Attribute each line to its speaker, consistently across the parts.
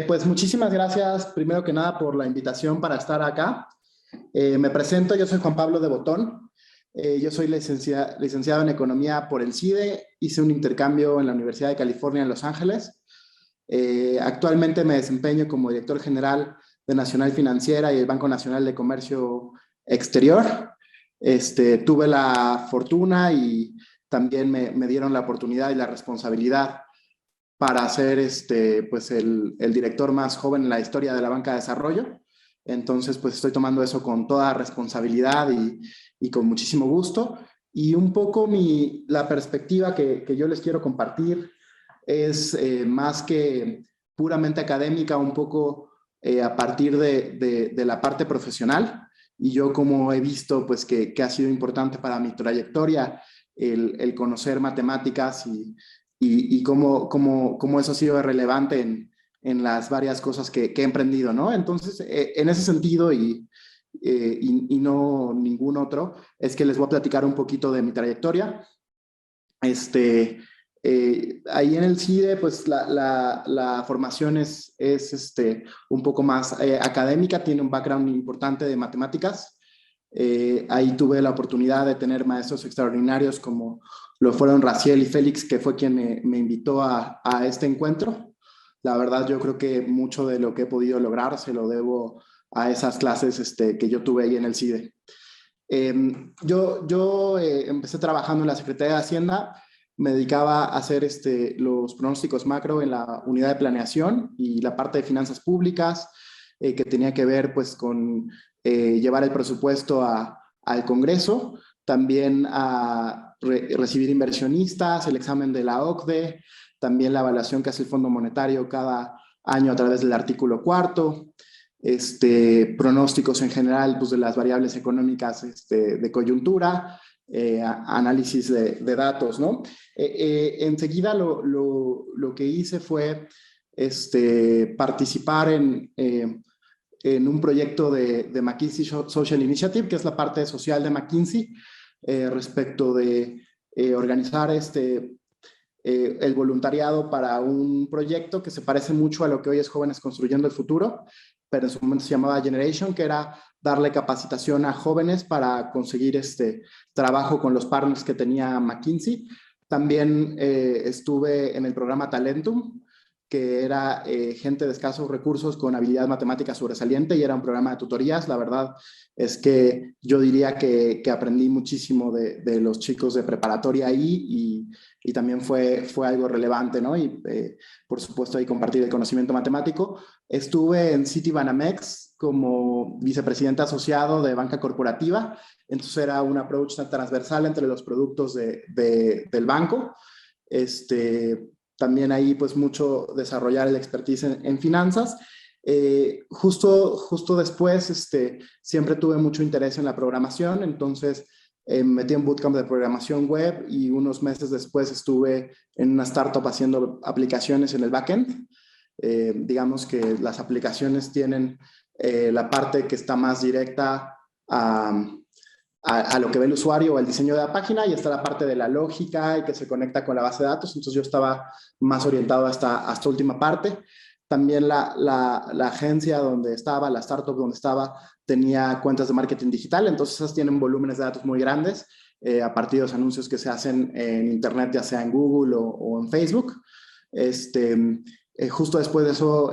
Speaker 1: Pues muchísimas gracias, primero que nada, por la invitación para estar acá. Me presento, yo soy Juan Pablo de Botón. Yo soy licenciado en Economía por el CIDE. Hice un intercambio en la Universidad de California en Los Ángeles. Actualmente me desempeño como director general de Nacional Financiera y el Banco Nacional de Comercio Exterior. Tuve la fortuna y también me dieron la oportunidad y la responsabilidad para ser pues el director más joven en la historia de la banca de desarrollo. Entonces, pues estoy tomando eso con toda responsabilidad y con muchísimo gusto. Y un poco la perspectiva que yo les quiero compartir es más que puramente académica, un poco a partir de la parte profesional. Y yo como he visto pues que ha sido importante para mi trayectoria el conocer matemáticas y cómo eso ha sido relevante en las varias cosas que he emprendido, ¿no? Entonces, en ese sentido y no ningún otro, es que les voy a platicar un poquito de mi trayectoria. Ahí en el CIDE, pues la formación es un poco más académica, tiene un background importante de matemáticas. Ahí tuve la oportunidad de tener maestros extraordinarios como lo fueron Raciel y Félix, que fue quien me invitó a este encuentro. La verdad, yo creo que mucho de lo que he podido lograr se lo debo a esas clases que yo tuve ahí en el CIDE. Yo empecé trabajando en la Secretaría de Hacienda, me dedicaba a hacer los pronósticos macro en la unidad de planeación y la parte de finanzas públicas, que tenía que ver pues con llevar el presupuesto al Congreso, también a recibir inversionistas, el examen de la OCDE, también la evaluación que hace el Fondo Monetario cada año a través del artículo cuarto, pronósticos en general pues, de las variables económicas de coyuntura, análisis de datos, ¿no? Enseguida lo que hice fue participar en un proyecto de McKinsey Social Initiative, que es la parte social de McKinsey, respecto de organizar el voluntariado para un proyecto que se parece mucho a lo que hoy es Jóvenes Construyendo el Futuro, pero en su momento se llamaba Generation, que era darle capacitación a jóvenes para conseguir trabajo con los partners que tenía McKinsey. También estuve en el programa Talentum, que era gente de escasos recursos con habilidad matemática sobresaliente y era un programa de tutorías. La verdad es que yo diría que aprendí muchísimo de los chicos de preparatoria ahí y también fue algo relevante, ¿no? Y por supuesto ahí compartir el conocimiento matemático. Estuve en Citibanamex como vicepresidente asociado de banca corporativa, entonces era un approach transversal entre los productos del banco. También ahí pues mucho desarrollar el expertise en finanzas. Justo después siempre tuve mucho interés en la programación, entonces me metí en bootcamp de programación web y unos meses después estuve en una startup haciendo aplicaciones en el backend. Digamos que las aplicaciones tienen la parte que está más directa a lo que ve el usuario o el diseño de la página, y está la parte de la lógica y que se conecta con la base de datos. Entonces yo estaba más orientado a esta última parte. También la agencia donde estaba, la startup donde estaba, tenía cuentas de marketing digital, entonces esas tienen volúmenes de datos muy grandes a partir de los anuncios que se hacen en internet, ya sea en Google o en Facebook. Justo después de eso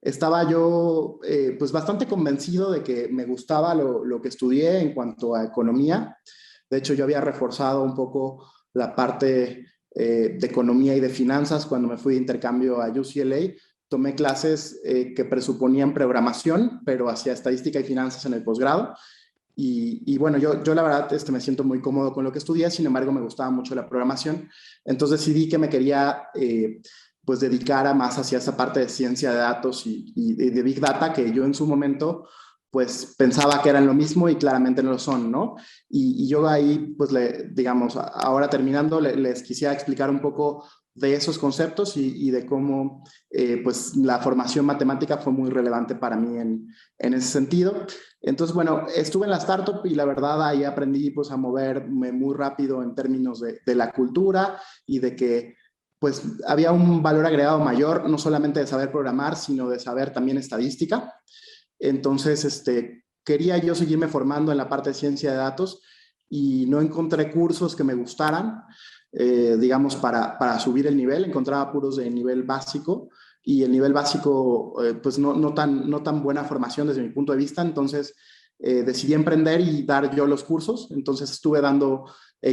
Speaker 1: estaba yo pues bastante convencido de que me gustaba lo que estudié en cuanto a economía. De hecho, yo había reforzado un poco la parte de economía y de finanzas cuando me fui de intercambio a UCLA. Tomé clases que presuponían programación, pero hacía estadística y finanzas en el posgrado. Y bueno, yo la verdad me siento muy cómodo con lo que estudié, sin embargo me gustaba mucho la programación. Entonces decidí que me quería pues dedicar más hacia esa parte de ciencia de datos y de Big Data, que yo en su momento pues pensaba que eran lo mismo y claramente no lo son, ¿no? Y yo ahí pues digamos, ahora terminando, les quisiera explicar un poco de esos conceptos y de cómo pues la formación matemática fue muy relevante para mí en ese sentido. Entonces, bueno, estuve en la startup y la verdad ahí aprendí pues a moverme muy rápido en términos de la cultura y de que pues había un valor agregado mayor, no solamente de saber programar, sino de saber también estadística. Entonces, quería yo seguirme formando en la parte de ciencia de datos y no encontré cursos que me gustaran, digamos, para subir el nivel. Encontraba puros de nivel básico y el nivel básico, pues no tan buena formación desde mi punto de vista. Entonces, decidí emprender y dar yo los cursos. Entonces, estuve dando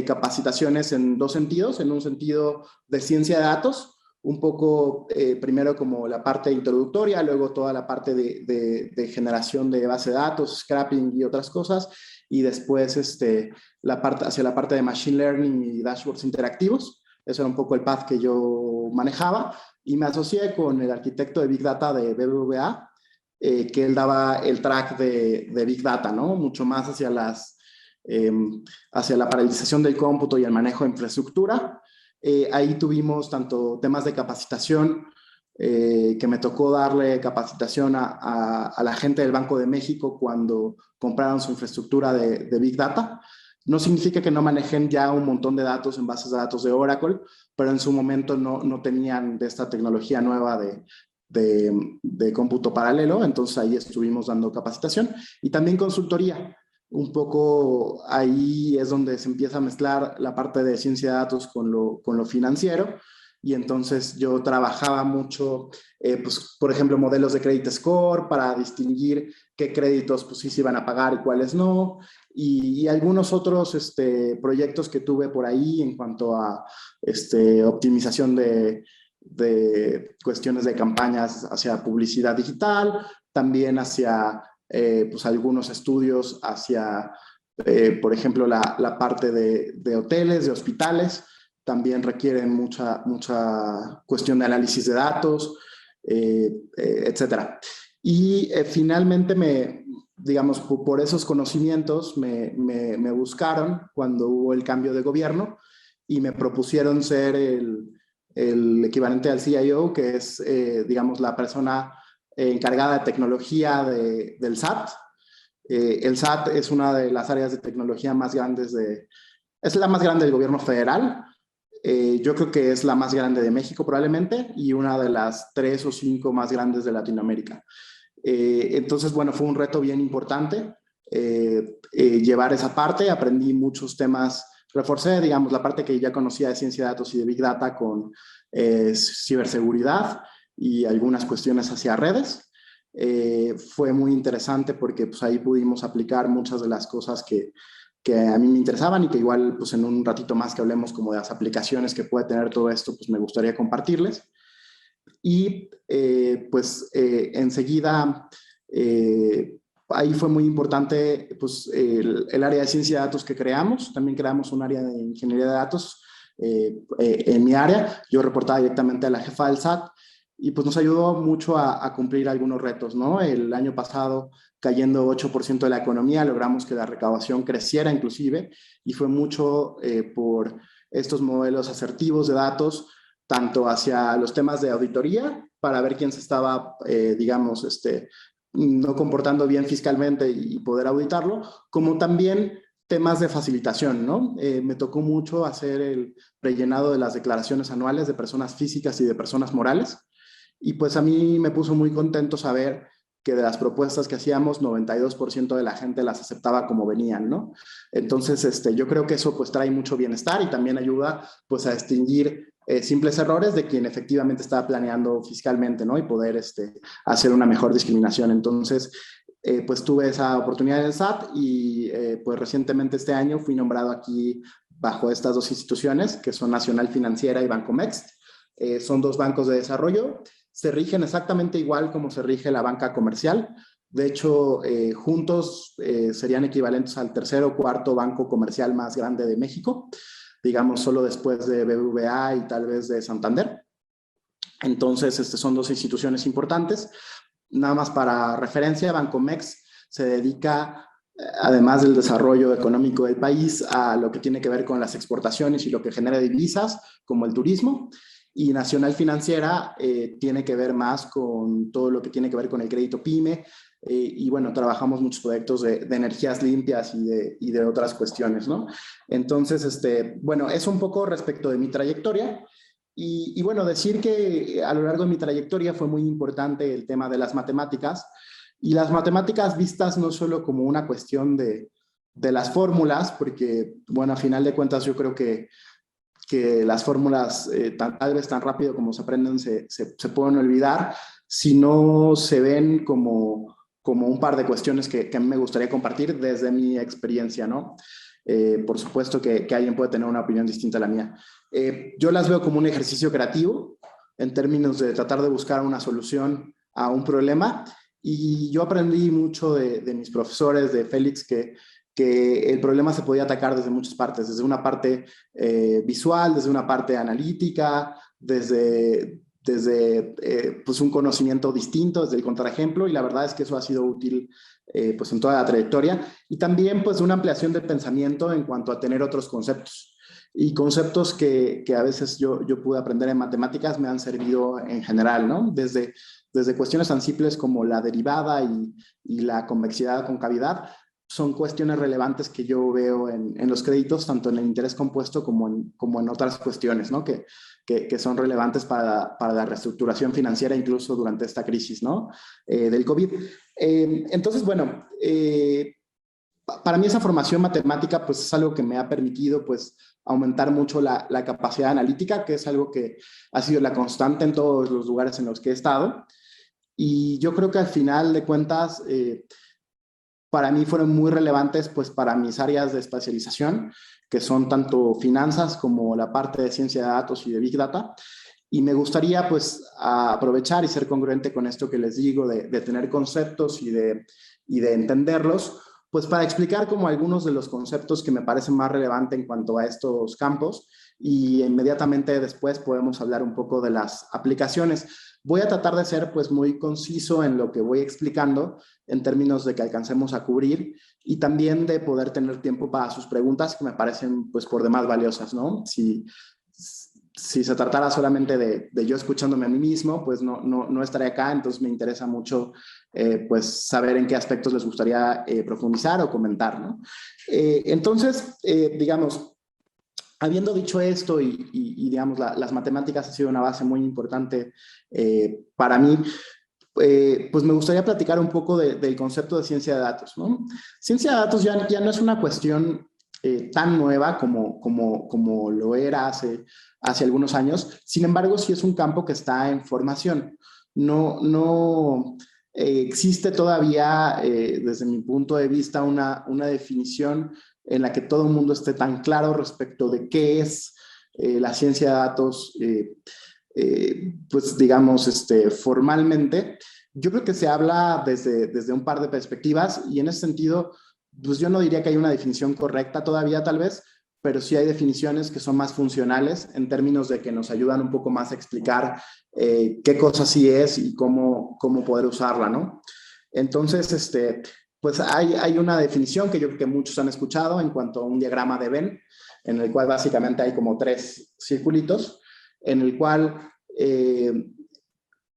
Speaker 1: capacitaciones en dos sentidos. En un sentido de ciencia de datos, un poco primero como la parte introductoria, luego toda la parte de generación de base de datos, scrapping y otras cosas, y después hacia la parte de machine learning y dashboards interactivos. Eso era un poco el path que yo manejaba, y me asocié con el arquitecto de Big Data de BBVA, que él daba el track de Big Data, ¿no? Mucho más eh, hacia la paralización del cómputo y el manejo de infraestructura. Ahí tuvimos tanto temas de capacitación, que me tocó darle capacitación a la gente del Banco de México cuando compraron su infraestructura de Big Data. No significa que no manejen ya un montón de datos en bases de datos de Oracle, pero en su momento no tenían de esta tecnología nueva de cómputo paralelo. Entonces ahí estuvimos dando capacitación y también consultoría. Un poco ahí es donde se empieza a mezclar la parte de ciencia de datos con lo financiero, y entonces yo trabajaba mucho, pues, por ejemplo, modelos de credit score para distinguir qué créditos pues sí se iban a pagar y cuáles no, y algunos otros proyectos que tuve por ahí en cuanto a optimización de cuestiones de campañas hacia publicidad digital, también hacia pues algunos estudios hacia, por ejemplo, la parte de hoteles, de hospitales, también requieren mucha cuestión de análisis de datos, etcétera. Y finalmente digamos, por esos conocimientos me buscaron cuando hubo el cambio de gobierno y me propusieron ser el equivalente al CIO, que es, digamos, la persona encargada de tecnología del SAT. El SAT es una de las áreas de tecnología más grandes es la más grande del gobierno federal. Yo creo que es la más grande de México probablemente, y una de las 3 o 5 más grandes de Latinoamérica. Entonces, bueno, fue un reto bien importante llevar esa parte. Aprendí muchos temas, reforcé, digamos, la parte que ya conocía de ciencia de datos y de Big Data con ciberseguridad y algunas cuestiones hacia redes. Fue muy interesante porque pues, ahí pudimos aplicar muchas de las cosas que a mí me interesaban, y que igual pues en un ratito más que hablemos como de las aplicaciones que puede tener todo esto, pues me gustaría compartirles. Y pues enseguida ahí fue muy importante pues el área de ciencia de datos que creamos. También creamos un área de ingeniería de datos en mi área. Yo reportaba directamente a la jefa del SAT y pues nos ayudó mucho a cumplir algunos retos, ¿no? El año pasado, cayendo 8% de la economía, logramos que la recaudación creciera inclusive, y fue mucho por estos modelos asertivos de datos, tanto hacia los temas de auditoría, para ver quién se estaba, digamos, no comportando bien fiscalmente y poder auditarlo, como también temas de facilitación, ¿no? Me tocó mucho hacer el rellenado de las declaraciones anuales de personas físicas y de personas morales, y pues a mí me puso muy contento saber que de las propuestas que hacíamos, 92% de la gente las aceptaba como venían, ¿no? Entonces, yo creo que eso pues trae mucho bienestar y también ayuda pues a distinguir simples errores de quien efectivamente estaba planeando fiscalmente, ¿no? Y poder hacer una mejor discriminación. Entonces, pues tuve esa oportunidad en el SAT y pues recientemente este año fui nombrado aquí bajo estas dos instituciones, que son Nacional Financiera y Bancomext. Son dos bancos de desarrollo. Se rigen exactamente igual como se rige la banca comercial. De hecho, juntos serían equivalentes al tercer o cuarto banco comercial más grande de México, digamos solo después de BBVA y tal vez de Santander. Entonces, son dos instituciones importantes. Nada más para referencia, Bancomext se dedica, además del desarrollo económico del país, a lo que tiene que ver con las exportaciones y lo que genera divisas, como el turismo. Y Nacional Financiera tiene que ver más con todo lo que tiene que ver con el crédito PYME, y bueno, trabajamos muchos proyectos de energías limpias y de otras cuestiones, ¿no? Entonces, bueno, es un poco respecto de mi trayectoria. Y bueno, decir que a lo largo de mi trayectoria fue muy importante el tema de las matemáticas, y las matemáticas vistas no solo como una cuestión de las fórmulas, porque, bueno, a final de cuentas yo creo que las fórmulas, tal vez tan rápido como se aprenden, se pueden olvidar, si no se ven como un par de cuestiones que a mí me gustaría compartir desde mi experiencia, ¿no? Por supuesto que alguien puede tener una opinión distinta a la mía. Yo las veo como un ejercicio creativo en términos de tratar de buscar una solución a un problema, y yo aprendí mucho de mis profesores, de Félix, que el problema se podía atacar desde muchas partes, desde una parte visual, desde una parte analítica, desde pues un conocimiento distinto, desde el contraejemplo, y la verdad es que eso ha sido útil pues en toda la trayectoria, y también pues una ampliación de pensamiento en cuanto a tener otros conceptos, y conceptos que a veces yo pude aprender en matemáticas me han servido en general, ¿no? Desde cuestiones tan simples como la derivada y la convexidad, concavidad, son cuestiones relevantes que yo veo en los créditos, tanto en el interés compuesto como en otras cuestiones, ¿no? Que son relevantes para la reestructuración financiera, incluso durante esta crisis, ¿no? Del COVID. Entonces, bueno, para mí esa formación matemática pues es algo que me ha permitido pues aumentar mucho la capacidad analítica, que es algo que ha sido la constante en todos los lugares en los que he estado. Y yo creo que al final de cuentas, para mí fueron muy relevantes pues para mis áreas de especialización, que son tanto finanzas como la parte de ciencia de datos y de Big Data. Y me gustaría pues aprovechar y ser congruente con esto que les digo de tener conceptos y de entenderlos, pues para explicar como algunos de los conceptos que me parecen más relevantes en cuanto a estos campos, y inmediatamente después podemos hablar un poco de las aplicaciones. Voy a tratar de ser pues muy conciso en lo que voy explicando en términos de que alcancemos a cubrir, y también de poder tener tiempo para sus preguntas, que me parecen pues por demás valiosas, ¿no? Si se tratara solamente de yo escuchándome a mí mismo, pues no estaré acá. Entonces me interesa mucho pues saber en qué aspectos les gustaría profundizar o comentar, ¿no? Entonces, digamos, habiendo dicho esto y digamos, las matemáticas ha sido una base muy importante para mí, pues me gustaría platicar un poco del concepto de ciencia de datos, ¿no? Ciencia de datos ya no es una cuestión tan nueva como lo era hace algunos años. Sin embargo, sí es un campo que está en formación. No existe todavía, desde mi punto de vista, una definición en la que todo el mundo esté tan claro respecto de qué es la ciencia de datos, pues digamos, formalmente. Yo creo que se habla desde un par de perspectivas, y en ese sentido, pues yo no diría que hay una definición correcta todavía tal vez, pero sí hay definiciones que son más funcionales en términos de que nos ayudan un poco más a explicar qué cosa sí es y cómo poder usarla, ¿no? Entonces, pues hay una definición que yo creo que muchos han escuchado en cuanto a un diagrama de Venn, en el cual básicamente hay como tres circulitos, en el cual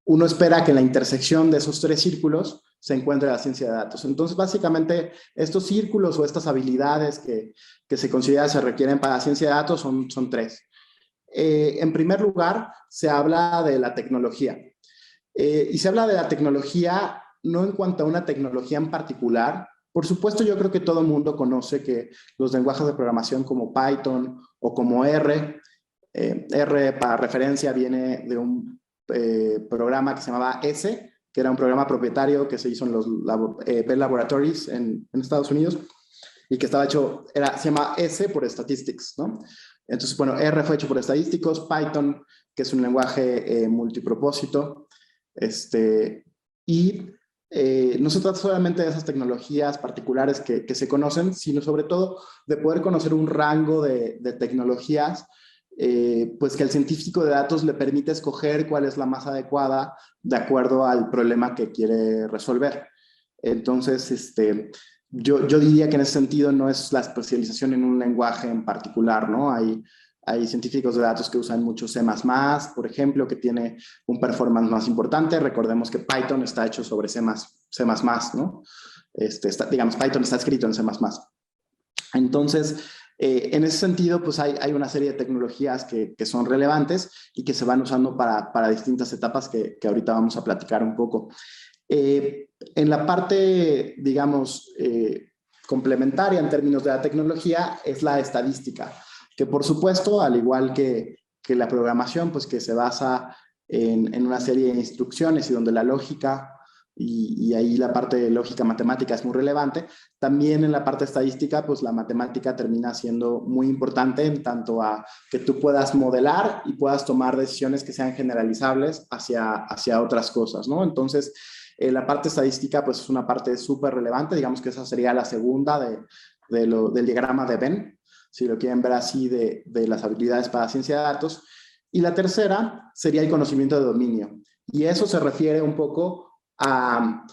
Speaker 1: uno espera que en la intersección de esos tres círculos se encuentre la ciencia de datos. Entonces, básicamente, estos círculos o estas habilidades que se considera se requieren para la ciencia de datos son tres. En primer lugar, se habla de la tecnología. Y se habla de la tecnología no en cuanto a una tecnología en particular. Por supuesto, yo creo que todo el mundo conoce que los lenguajes de programación como Python o como R, R para referencia viene de un programa que se llamaba S, que era un programa propietario que se hizo en los Bell Laboratories en Estados Unidos, y que estaba hecho, se llama S por Statistics, ¿no? Entonces, bueno, R fue hecho por estadísticos, Python, que es un lenguaje multipropósito, y no se trata solamente de esas tecnologías particulares que se conocen, sino sobre todo de poder conocer un rango de tecnologías, pues que al científico de datos le permite escoger cuál es la más adecuada de acuerdo al problema que quiere resolver. Entonces, yo diría que en ese sentido no es la especialización en un lenguaje en particular, ¿no? Hay científicos de datos que usan mucho C++, por ejemplo, que tiene un performance más importante. Recordemos que Python está hecho sobre C++, ¿no? Digamos, Python está escrito en C++. Entonces, En ese sentido, pues hay una serie de tecnologías que son relevantes y que se van usando para distintas etapas que ahorita vamos a platicar un poco. En la parte, digamos, complementaria en términos de la tecnología es la estadística, que por supuesto, al igual que la programación, pues que se basa en una serie de instrucciones y donde la lógica y ahí la parte de lógica matemática es muy relevante, también en la parte estadística, pues la matemática termina siendo muy importante en tanto a que tú puedas modelar y puedas tomar decisiones que sean generalizables hacia otras cosas, ¿no? Entonces, la parte estadística, pues es una parte súper relevante, digamos que esa sería la segunda del diagrama de Venn, si lo quieren ver así, de las habilidades para ciencia de datos. Y la tercera sería el conocimiento de dominio. Y eso se refiere un poco a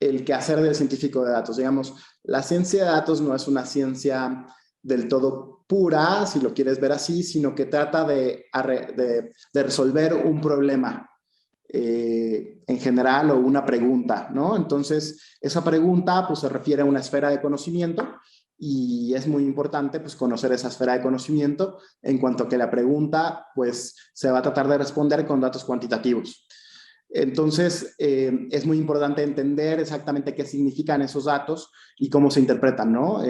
Speaker 1: el quehacer del científico de datos. Digamos, la ciencia de datos no es una ciencia del todo pura, si lo quieres ver así, sino que trata de resolver un problema en general o una pregunta, ¿no? Entonces, esa pregunta pues se refiere a una esfera de conocimiento y es muy importante pues conocer esa esfera de conocimiento en cuanto a que la pregunta pues se va a tratar de responder con datos cuantitativos. Entonces, es muy importante entender exactamente qué significan esos datos y cómo se interpretan, ¿no?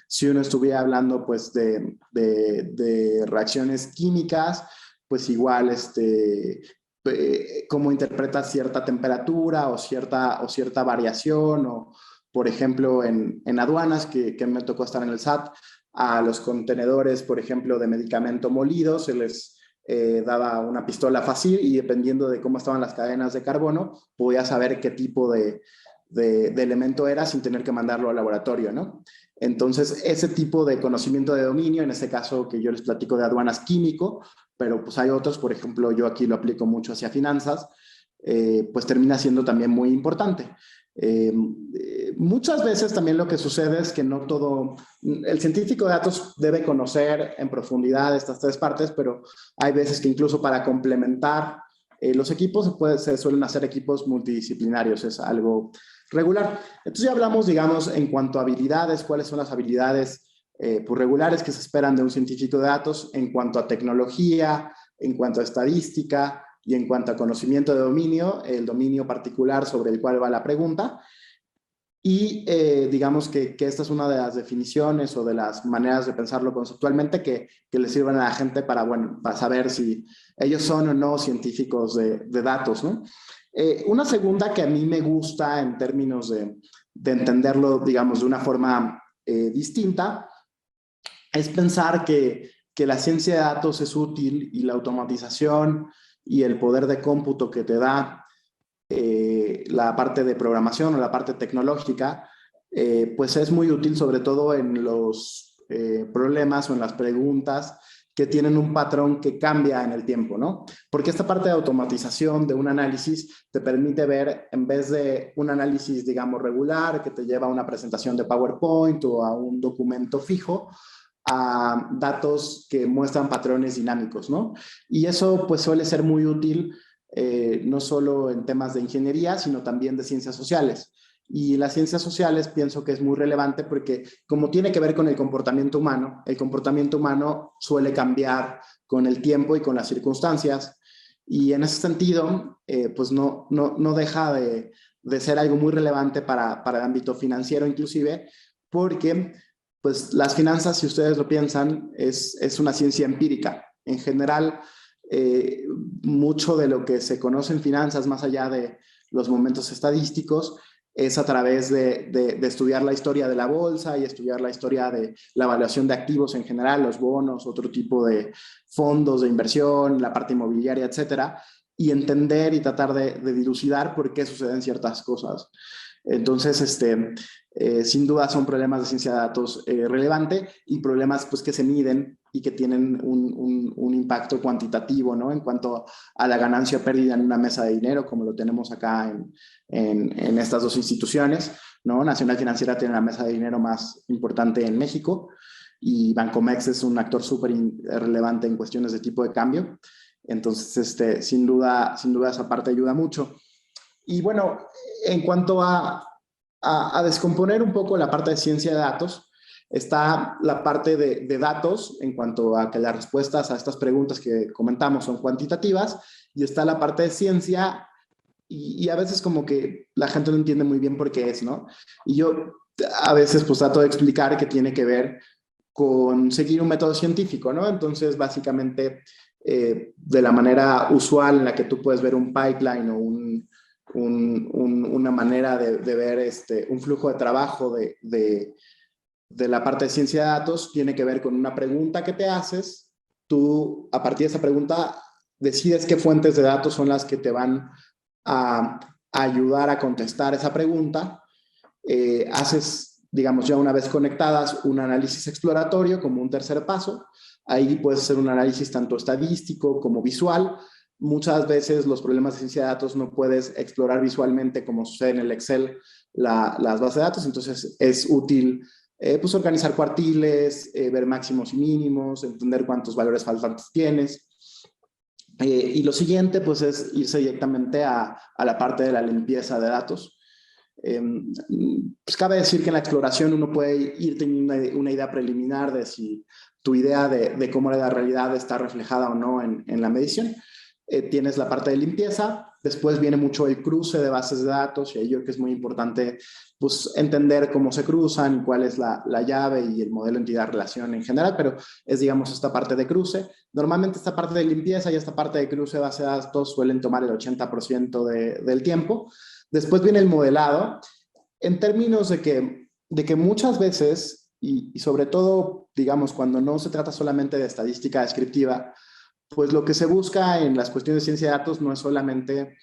Speaker 1: Si uno estuviera hablando, pues, de reacciones químicas, pues igual, cómo interpretas cierta temperatura o cierta variación, o, por ejemplo, en aduanas, que me tocó estar en el SAT, a los contenedores, por ejemplo, de medicamento molido, se les daba una pistola fácil y dependiendo de cómo estaban las cadenas de carbono, podía saber qué tipo de elemento era sin tener que mandarlo al laboratorio, ¿no? Entonces, ese tipo de conocimiento de dominio, en este caso que yo les platico de aduanas químico, pero pues hay otros, por ejemplo, yo aquí lo aplico mucho hacia finanzas, pues termina siendo también muy importante. Muchas veces también lo que sucede es que no todo, el científico de datos debe conocer en profundidad estas tres partes, pero hay veces que incluso para complementar los equipos se suelen hacer equipos multidisciplinarios, es algo regular. Entonces ya hablamos, digamos, en cuanto a habilidades, cuáles son las habilidades pues regulares que se esperan de un científico de datos en cuanto a tecnología, en cuanto a estadística y en cuanto a conocimiento de dominio, el dominio particular sobre el cual va la pregunta. Y digamos que esta es una de las definiciones o de las maneras de pensarlo conceptualmente que le sirven a la gente para, bueno, para saber si ellos son o no científicos de datos, ¿no? Una segunda que a mí me gusta en términos de entenderlo, digamos, de una forma distinta, es pensar que la ciencia de datos es útil y la automatización y el poder de cómputo que te da la parte de programación o la parte tecnológica, pues es muy útil sobre todo en los problemas o en las preguntas que tienen un patrón que cambia en el tiempo, ¿no? Porque esta parte de automatización de un análisis te permite ver, en vez de un análisis, digamos, regular, que te lleva a una presentación de PowerPoint o a un documento fijo, a datos que muestran patrones dinámicos, ¿no? Y eso pues suele ser muy útil no solo en temas de ingeniería, sino también de ciencias sociales. Y las ciencias sociales pienso que es muy relevante porque como tiene que ver con el comportamiento humano suele cambiar con el tiempo y con las circunstancias. Y en ese sentido, pues no deja de ser algo muy relevante para el ámbito financiero inclusive, porque pues las finanzas, si ustedes lo piensan, es una ciencia empírica. En general, eh, mucho de lo que se conoce en finanzas, más allá de los momentos estadísticos, es a través de estudiar la historia de la bolsa y estudiar la historia de la evaluación de activos en general, los bonos, otro tipo de fondos de inversión, la parte inmobiliaria, etcétera, y entender y tratar de dilucidar por qué suceden ciertas cosas. Entonces, sin duda son problemas de ciencia de datos relevante y problemas pues, que se miden y que tienen un impacto cuantitativo, ¿no? En cuanto a la ganancia o pérdida en una mesa de dinero, como lo tenemos acá en estas dos instituciones, ¿no? Nacional Financiera tiene la mesa de dinero más importante en México y Bancomex es un actor súper relevante en cuestiones de tipo de cambio. Entonces, sin duda esa parte ayuda mucho. Y bueno, en cuanto a descomponer un poco la parte de ciencia de datos, está la parte de datos en cuanto a que las respuestas a estas preguntas que comentamos son cuantitativas, y está la parte de ciencia, y a veces como que la gente no entiende muy bien por qué es, ¿no? Y yo a veces pues trato de explicar que tiene que ver con seguir un método científico, ¿no? Entonces, básicamente, de la manera usual en la que tú puedes ver un pipeline o una manera de ver un flujo de trabajo de la parte de ciencia de datos, tiene que ver con una pregunta que te haces. Tú, a partir de esa pregunta, decides qué fuentes de datos son las que te van a ayudar a contestar esa pregunta. Haces, digamos, ya una vez conectadas, un análisis exploratorio como un tercer paso. Ahí puedes hacer un análisis tanto estadístico como visual. Muchas veces los problemas de ciencia de datos no puedes explorar visualmente como sucede en el Excel las bases de datos, entonces es útil pues organizar cuartiles, ver máximos y mínimos, entender cuántos valores faltantes tienes. Y lo siguiente pues es irse directamente a la parte de la limpieza de datos. Pues cabe decir que en la exploración uno puede ir teniendo una idea preliminar de si tu idea de cómo la realidad está reflejada o no en la medición. Tienes la parte de limpieza, después viene mucho el cruce de bases de datos, y ahí yo creo que es muy importante pues, entender cómo se cruzan y cuál es la llave y el modelo entidad-relación en general, pero es, digamos, esta parte de cruce. Normalmente esta parte de limpieza y esta parte de cruce de base de datos suelen tomar el 80% del tiempo. Después viene el modelado, en términos de que muchas veces, y sobre todo, digamos, cuando no se trata solamente de estadística descriptiva, pues lo que se busca en las cuestiones de ciencia de datos no es solamente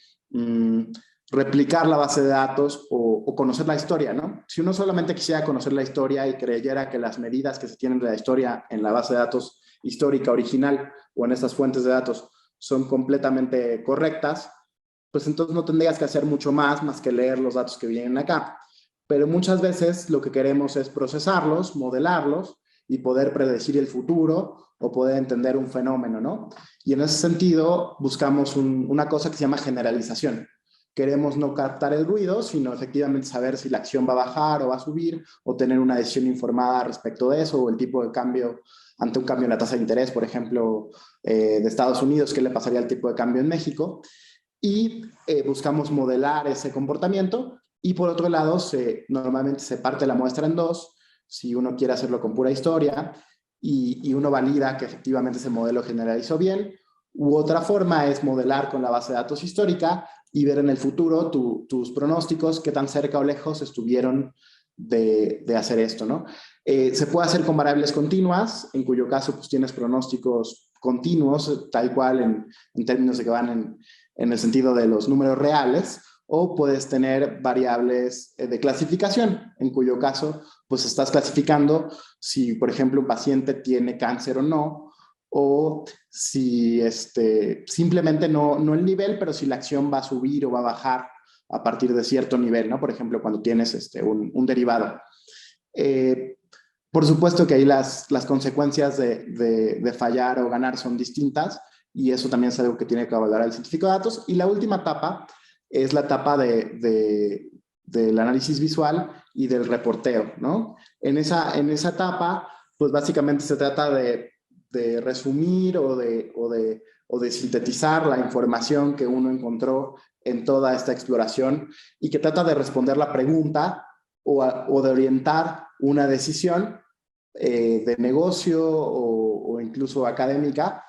Speaker 1: replicar la base de datos o conocer la historia, ¿no? Si uno solamente quisiera conocer la historia y creyera que las medidas que se tienen de la historia en la base de datos histórica original o en estas fuentes de datos son completamente correctas, pues entonces no tendrías que hacer mucho más que leer los datos que vienen acá. Pero muchas veces lo que queremos es procesarlos, modelarlos y poder predecir el futuro o poder entender un fenómeno, ¿no? Y en ese sentido buscamos una cosa que se llama generalización. Queremos no captar el ruido, sino efectivamente saber si la acción va a bajar o va a subir, o tener una decisión informada respecto de eso, o el tipo de cambio ante un cambio en la tasa de interés, por ejemplo, de Estados Unidos, qué le pasaría al tipo de cambio en México. Y buscamos modelar ese comportamiento, y por otro lado normalmente se parte la muestra en dos, si uno quiere hacerlo con pura historia, y uno valida que efectivamente ese modelo generalizó bien, u otra forma es modelar con la base de datos histórica y ver en el futuro tus pronósticos, qué tan cerca o lejos estuvieron de hacer esto, ¿no? Se puede hacer con variables continuas, en cuyo caso pues tienes pronósticos continuos, tal cual en términos de que van en el sentido de los números reales, o puedes tener variables de clasificación, en cuyo caso pues estás clasificando si, por ejemplo, un paciente tiene cáncer o no, o si simplemente no el nivel, pero si la acción va a subir o va a bajar a partir de cierto nivel, ¿no? Por ejemplo, cuando tienes un derivado. Por supuesto que ahí las consecuencias de fallar o ganar son distintas, y eso también es algo que tiene que evaluar el científico de datos. Y la última etapa es la etapa del análisis visual y del reporteo, ¿no? En esa etapa, pues básicamente se trata de resumir o de sintetizar la información que uno encontró en toda esta exploración, y que trata de responder la pregunta o de orientar una decisión de negocio o incluso académica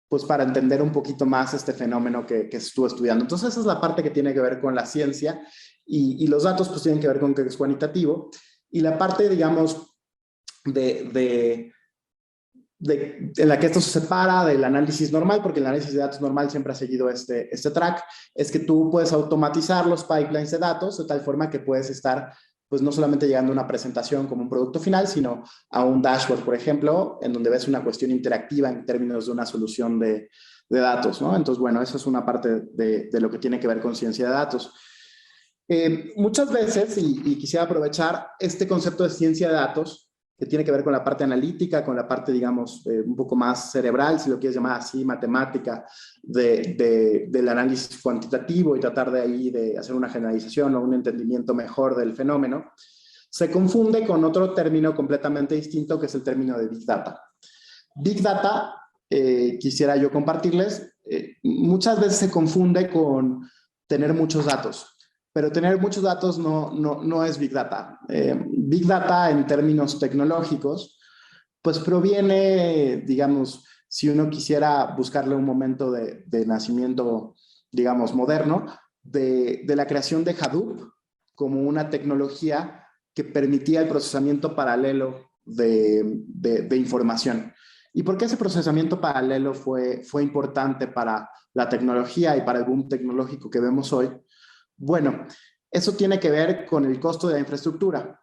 Speaker 1: pues para entender un poquito más este fenómeno que estuvo estudiando. Entonces esa es la parte que tiene que ver con la ciencia, y los datos pues tienen que ver con que es cuantitativo, y la parte, digamos, en la que esto se separa del análisis normal, porque el análisis de datos normal siempre ha seguido este track, es que tú puedes automatizar los pipelines de datos de tal forma que puedes estar pues no solamente llegando a una presentación como un producto final, sino a un dashboard, por ejemplo, en donde ves una cuestión interactiva en términos de una solución de datos, ¿no? Entonces, bueno, eso es una parte de lo que tiene que ver con ciencia de datos. Muchas veces, y quisiera aprovechar este concepto de ciencia de datos, que tiene que ver con la parte analítica, con la parte, digamos, un poco más cerebral, si lo quieres llamar así, matemática, del análisis cuantitativo, y tratar de ahí de hacer una generalización o un entendimiento mejor del fenómeno. se confunde con otro término completamente distinto, que es el término de Big Data. Big Data, quisiera yo compartirles, muchas veces se confunde con tener muchos datos, pero tener muchos datos no es Big Data. Big Data en términos tecnológicos, pues proviene, digamos, si uno quisiera buscarle un momento de nacimiento, digamos, moderno, de la creación de Hadoop como una tecnología que permitía el procesamiento paralelo de información. ¿Y por qué ese procesamiento paralelo fue importante para la tecnología y para el boom tecnológico que vemos hoy? Bueno, eso tiene que ver con el costo de la infraestructura.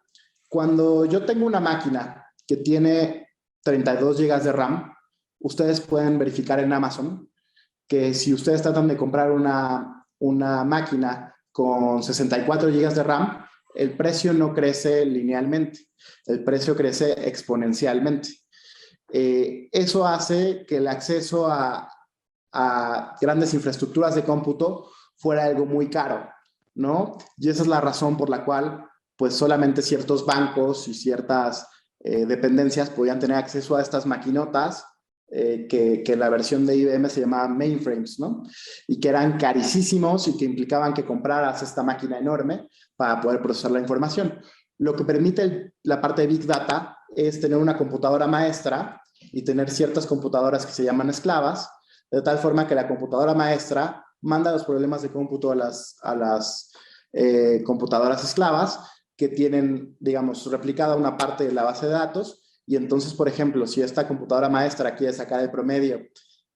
Speaker 1: Cuando yo tengo una máquina que tiene 32 gigas de RAM, ustedes pueden verificar en Amazon que si ustedes tratan de comprar una máquina con 64 gigas de RAM, el precio no crece linealmente, el precio crece exponencialmente. Eso hace que el acceso a grandes infraestructuras de cómputo fuera algo muy caro, ¿no? Y esa es la razón por la cual pues solamente ciertos bancos y ciertas dependencias podían tener acceso a estas maquinotas que la versión de IBM se llamaba mainframes, ¿no? Y que eran carísimos y que implicaban que compraras esta máquina enorme para poder procesar la información. Lo que permite la parte de Big Data es tener una computadora maestra y tener ciertas computadoras que se llaman esclavas, de tal forma que la computadora maestra manda los problemas de cómputo a las computadoras esclavas que tienen, digamos, replicada una parte de la base de datos. Y entonces, por ejemplo, si esta computadora maestra quiere sacar el promedio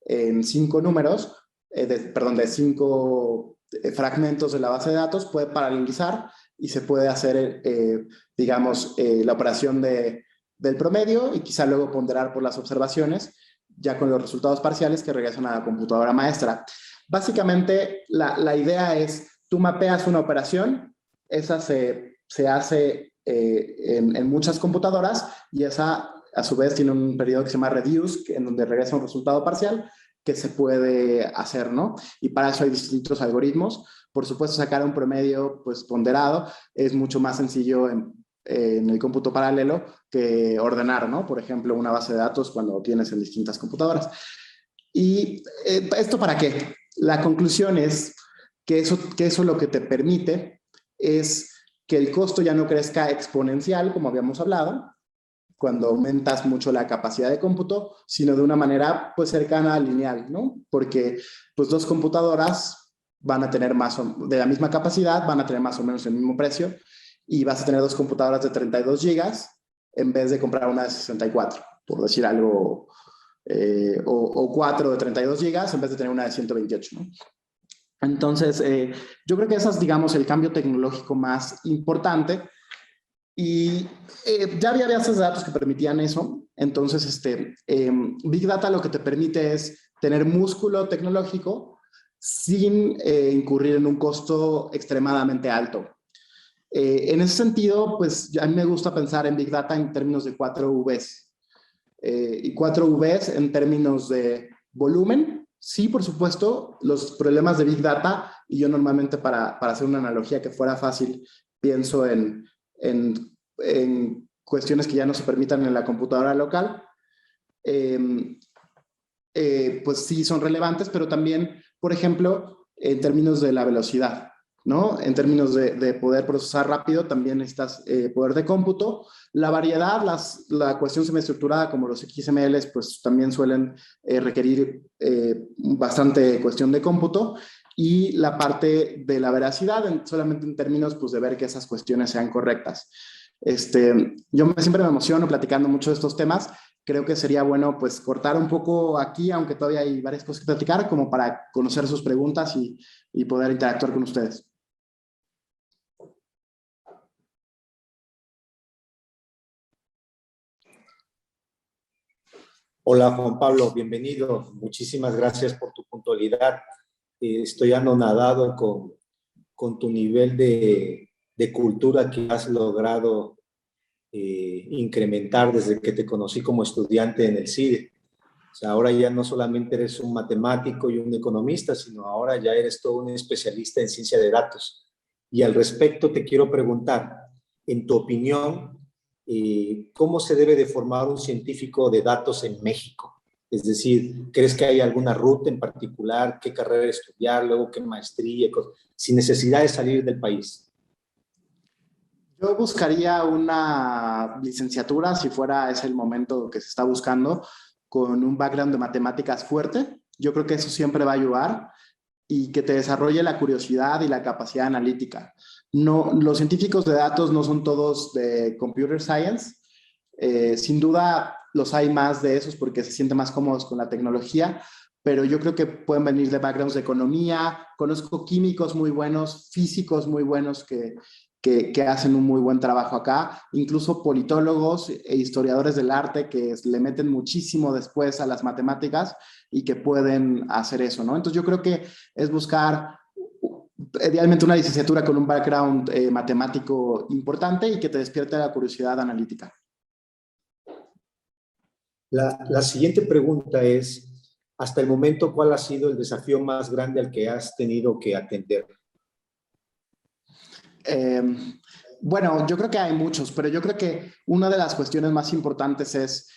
Speaker 1: en 5 números, de 5 fragmentos de la base de datos, puede paralelizar y se puede hacer, digamos, la operación del promedio y quizá luego ponderar por las observaciones, ya con los resultados parciales que regresan a la computadora maestra. Básicamente, la idea es, tú mapeas una operación, esa se hace en muchas computadoras y esa a su vez tiene un periodo que se llama reduce, en donde regresa un resultado parcial que se puede hacer, ¿no? Y para eso hay distintos algoritmos. Por supuesto, sacar un promedio pues ponderado es mucho más sencillo en el cómputo paralelo que ordenar, ¿no? Por ejemplo, una base de datos cuando tienes en distintas computadoras. ¿Y esto para qué? La conclusión es que eso lo que te permite es que el costo ya no crezca exponencial, como habíamos hablado, cuando aumentas mucho la capacidad de cómputo, sino de una manera pues cercana a lineal, ¿no? Porque pues dos computadoras van a tener de la misma capacidad, van a tener más o menos el mismo precio y vas a tener dos computadoras de 32 gigas en vez de comprar una de 64, por decir algo, o 4 de 32 gigas en vez de tener una de 128, ¿no? Entonces, yo creo que ese es, digamos, el cambio tecnológico más importante. Y ya había bases de datos que permitían eso. Entonces, Big Data lo que te permite es tener músculo tecnológico sin incurrir en un costo extremadamente alto. En ese sentido, pues a mí me gusta pensar en Big Data en términos de 4 Vs. Y 4 Vs en términos de volumen. Sí, por supuesto, los problemas de Big Data, y yo normalmente para hacer una analogía que fuera fácil, pienso en cuestiones que ya no se permitan en la computadora local, pues sí son relevantes, pero también, por ejemplo, en términos de la velocidad, ¿no? En términos de poder procesar rápido, también necesitas poder de cómputo. La variedad, la cuestión semiestructurada, como los XMLs, pues también suelen requerir bastante cuestión de cómputo. Y la parte de la veracidad, solamente en términos pues, de ver que esas cuestiones sean correctas. Yo siempre me emociono platicando mucho de estos temas. Creo que sería bueno pues cortar un poco aquí, aunque todavía hay varias cosas que platicar, como para conocer sus preguntas y poder interactuar con ustedes.
Speaker 2: Hola Juan Pablo, bienvenido. Muchísimas gracias por tu puntualidad. Estoy anonadado con tu nivel de cultura que has logrado incrementar desde que te conocí como estudiante en el CIDE. O sea, ahora ya no solamente eres un matemático y un economista, sino ahora ya eres todo un especialista en ciencia de datos. Y al respecto te quiero preguntar, en tu opinión, ¿cómo se debe de formar un científico de datos en México? Es decir, ¿crees que hay alguna ruta en particular? ¿Qué carrera estudiar? Luego, ¿qué maestría? Sin necesidad de salir del país.
Speaker 1: Yo buscaría una licenciatura, si fuera ese el momento que se está buscando, con un background de matemáticas fuerte. Yo creo que eso siempre va a ayudar y que te desarrolle la curiosidad y la capacidad analítica. No, los científicos de datos no son todos de computer science. Sin duda los hay más de esos porque se sienten más cómodos con la tecnología, pero yo creo que pueden venir de backgrounds de economía. Conozco químicos muy buenos, físicos muy buenos que hacen un muy buen trabajo acá, incluso politólogos e historiadores del arte que le meten muchísimo después a las matemáticas y que pueden hacer eso, ¿no? Entonces yo creo que es buscar idealmente una licenciatura con un background matemático importante y que te despierte la curiosidad analítica.
Speaker 2: La siguiente pregunta es, hasta el momento, ¿cuál ha sido el desafío más grande al que has tenido que atender?
Speaker 1: Bueno, yo creo que hay muchos, pero yo creo que una de las cuestiones más importantes es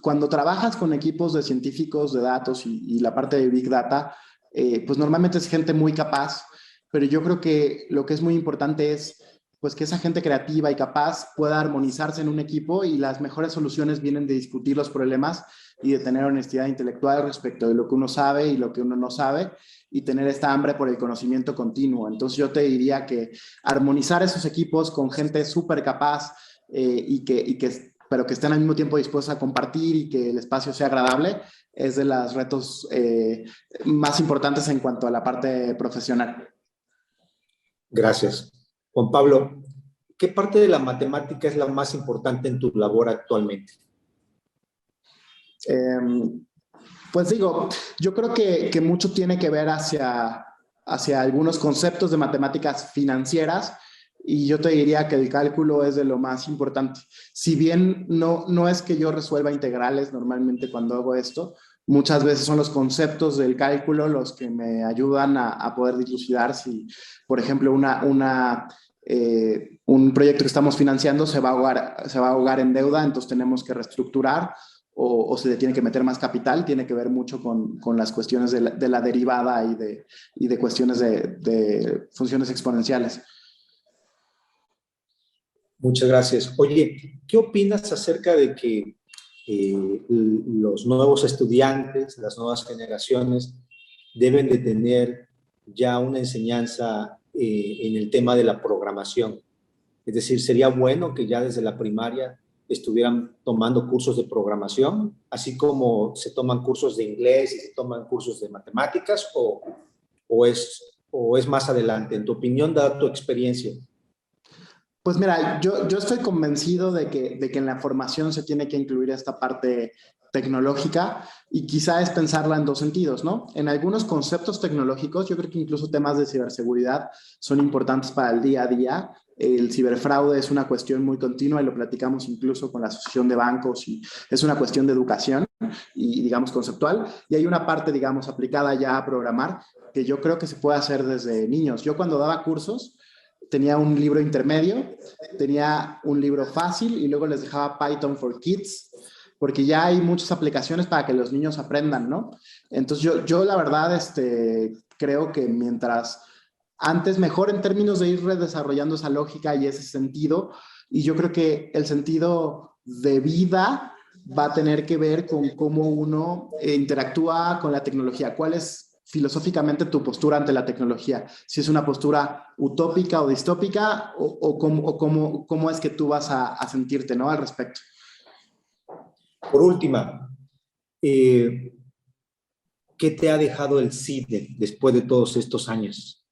Speaker 1: cuando trabajas con equipos de científicos de datos y la parte de Big Data, pues normalmente es gente muy capaz, pero yo creo que lo que es muy importante es pues que esa gente creativa y capaz pueda armonizarse en un equipo y las mejores soluciones vienen de discutir los problemas y de tener honestidad intelectual respecto de lo que uno sabe y lo que uno no sabe y tener esta hambre por el conocimiento continuo. Entonces yo te diría que armonizar esos equipos con gente súper capaz pero que estén al mismo tiempo dispuestos a compartir y que el espacio sea agradable, es de los retos más importantes en cuanto a la parte profesional.
Speaker 2: Gracias. Juan Pablo, ¿qué parte de la matemática es la más importante en tu labor actualmente?
Speaker 1: Pues digo, yo creo que mucho tiene que ver hacia algunos conceptos de matemáticas financieras y yo te diría que el cálculo es de lo más importante. Si bien no es que yo resuelva integrales normalmente cuando hago esto, muchas veces son los conceptos del cálculo los que me ayudan a poder dilucidar si, por ejemplo, un proyecto que estamos financiando se va a ahogar en deuda, entonces tenemos que reestructurar o se le tiene que meter más capital, tiene que ver mucho con las cuestiones de la derivada y de cuestiones de funciones exponenciales.
Speaker 2: Muchas gracias. Oye, ¿qué opinas acerca de que los nuevos estudiantes, las nuevas generaciones, deben de tener ya una enseñanza en el tema de la programación? Es decir, sería bueno que ya desde la primaria estuvieran tomando cursos de programación, así como se toman cursos de inglés y se toman cursos de matemáticas, o es más adelante. En tu opinión, dada tu experiencia.
Speaker 1: Pues mira, yo estoy convencido de que en la formación se tiene que incluir esta parte tecnológica y quizá es pensarla en dos sentidos, ¿no? En algunos conceptos tecnológicos, yo creo que incluso temas de ciberseguridad son importantes para el día a día. El ciberfraude es una cuestión muy continua y lo platicamos incluso con la Asociación de Bancos y es una cuestión de educación y digamos conceptual. Y hay una parte, digamos, aplicada ya a programar que yo creo que se puede hacer desde niños. Yo cuando daba cursos, tenía un libro intermedio, tenía un libro fácil y luego les dejaba Python for Kids, porque ya hay muchas aplicaciones para que los niños aprendan, ¿no? Entonces yo la verdad creo que mientras antes mejor en términos de ir redesarrollando esa lógica y ese sentido, y yo creo que el sentido de vida va a tener que ver con cómo uno interactúa con la tecnología, cuál es filosóficamente tu postura ante la tecnología, si es una postura utópica o distópica o cómo es que tú vas a sentirte, ¿no? Al respecto.
Speaker 2: Por última, ¿qué te ha dejado el CIDE después de todos estos años?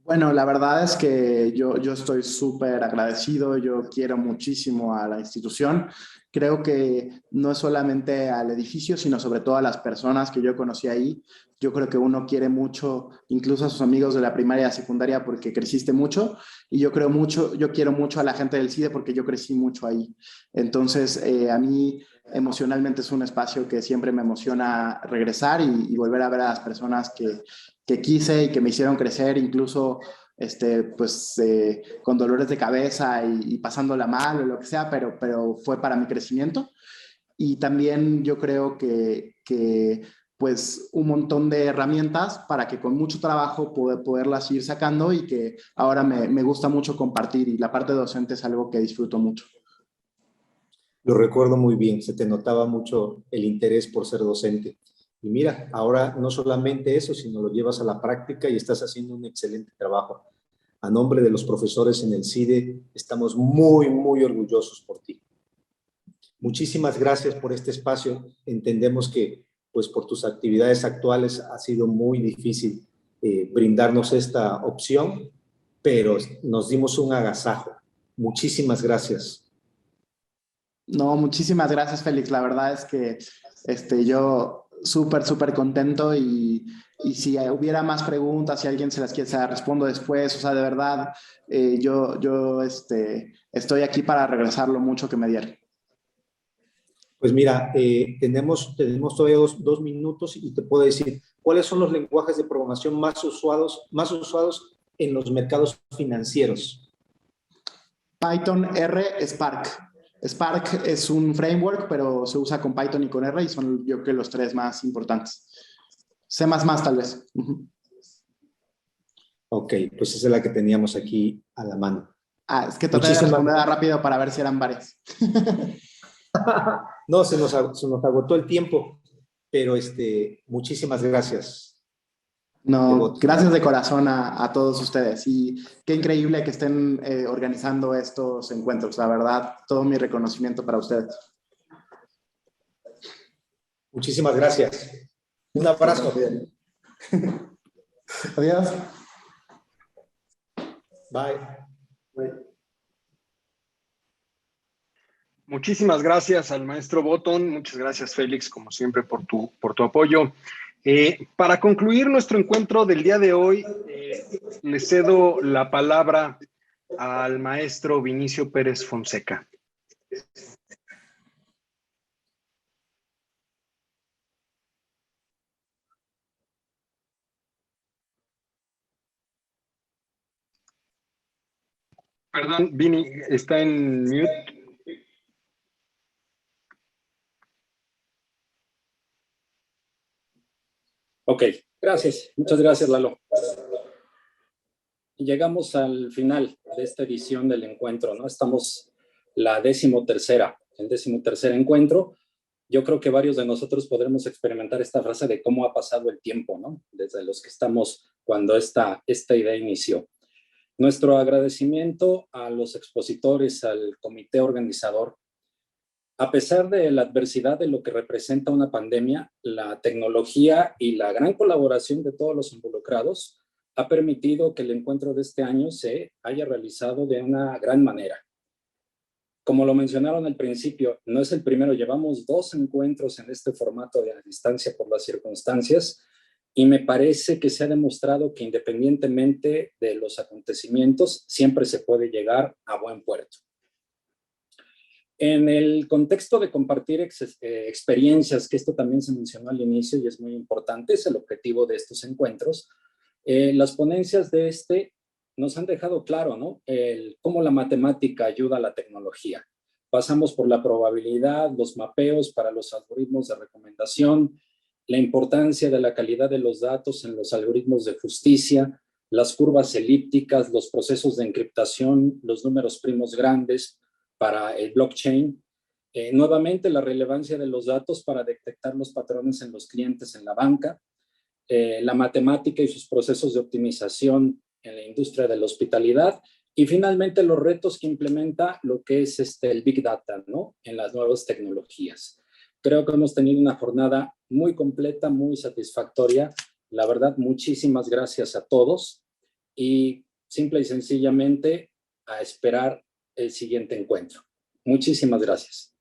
Speaker 1: Bueno, la verdad es que yo estoy súper agradecido, yo quiero muchísimo a la institución. Creo que no es solamente al edificio, sino sobre todo a las personas que yo conocí ahí. Yo creo que uno quiere mucho, incluso a sus amigos de la primaria y secundaria, porque creciste mucho. Y yo quiero mucho a la gente del CIDE porque yo crecí mucho ahí. Entonces, a mí emocionalmente es un espacio que siempre me emociona regresar y volver a ver a las personas que quise y que me hicieron crecer, incluso pues con dolores de cabeza y pasándola mal o lo que sea, pero fue para mi crecimiento. Y también yo creo que pues un montón de herramientas para que con mucho trabajo poderlas ir sacando, y que ahora me gusta mucho compartir, y la parte docente es algo que disfruto mucho.
Speaker 2: Lo recuerdo muy bien, se te notaba mucho el interés por ser docente. Y mira, ahora no solamente eso, sino lo llevas a la práctica y estás haciendo un excelente trabajo. A nombre de los profesores en el CIDE, estamos muy, muy orgullosos por ti. Muchísimas gracias por este espacio. Entendemos que, pues, por tus actividades actuales ha sido muy difícil brindarnos esta opción, pero nos dimos un agasajo. Muchísimas gracias.
Speaker 1: No, muchísimas gracias, Félix. La verdad es que yo súper contento, y si hubiera más preguntas, si alguien se las quiere, se las respondo después. O sea, de verdad, yo estoy aquí para regresar lo mucho que me dieron.
Speaker 2: Pues mira, tenemos todavía dos minutos y te puedo decir cuáles son los lenguajes de programación más usados en los mercados financieros.
Speaker 1: Python, R, Spark. Spark es un framework, pero se usa con Python y con R, y son, yo creo, que los tres más importantes. C++ tal vez.
Speaker 2: Ok, pues esa es la que teníamos aquí a la mano.
Speaker 1: Es que traté de responder rápido para ver si eran varias.
Speaker 2: No, se nos agotó el tiempo, pero muchísimas gracias.
Speaker 1: No, gracias de corazón a todos ustedes, y qué increíble que estén organizando estos encuentros. La verdad, todo mi reconocimiento para ustedes.
Speaker 2: Muchísimas gracias. Un abrazo.
Speaker 1: Adiós.
Speaker 2: Bye.
Speaker 1: Bye.
Speaker 3: Muchísimas gracias al maestro Botton. Muchas gracias, Félix, como siempre, por tu apoyo. Para concluir nuestro encuentro del día de hoy, le cedo la palabra al maestro Vinicio Pérez Fonseca. Perdón, Vini, está en mute.
Speaker 4: Ok, gracias. Muchas gracias, Lalo. Y llegamos al final de esta edición del encuentro, ¿no? Estamos el 13º encuentro. Yo creo que varios de nosotros podremos experimentar esta frase de cómo ha pasado el tiempo, ¿no? Desde los que estamos cuando esta idea inició. Nuestro agradecimiento a los expositores, al comité organizador. A pesar de la adversidad de lo que representa una pandemia, la tecnología y la gran colaboración de todos los involucrados ha permitido que el encuentro de este año se haya realizado de una gran manera. Como lo mencionaron al principio, no es el primero, llevamos 2 encuentros en este formato de a distancia por las circunstancias, y me parece que se ha demostrado que independientemente de los acontecimientos, siempre se puede llegar a buen puerto. En el contexto de compartir experiencias, que esto también se mencionó al inicio y es muy importante, es el objetivo de estos encuentros, las ponencias de nos han dejado claro, ¿no? Cómo la matemática ayuda a la tecnología. Pasamos por la probabilidad, los mapeos para los algoritmos de recomendación, la importancia de la calidad de los datos en los algoritmos de justicia, las curvas elípticas, los procesos de encriptación, los números primos grandes para el blockchain. Nuevamente, la relevancia de los datos para detectar los patrones en los clientes en la banca, la matemática y sus procesos de optimización en la industria de la hospitalidad, y finalmente los retos que implementa lo que es el Big Data, ¿no? En las nuevas tecnologías. Creo que hemos tenido una jornada muy completa, muy satisfactoria. La verdad, muchísimas gracias a todos, y simple y sencillamente a esperar el siguiente encuentro. Muchísimas gracias.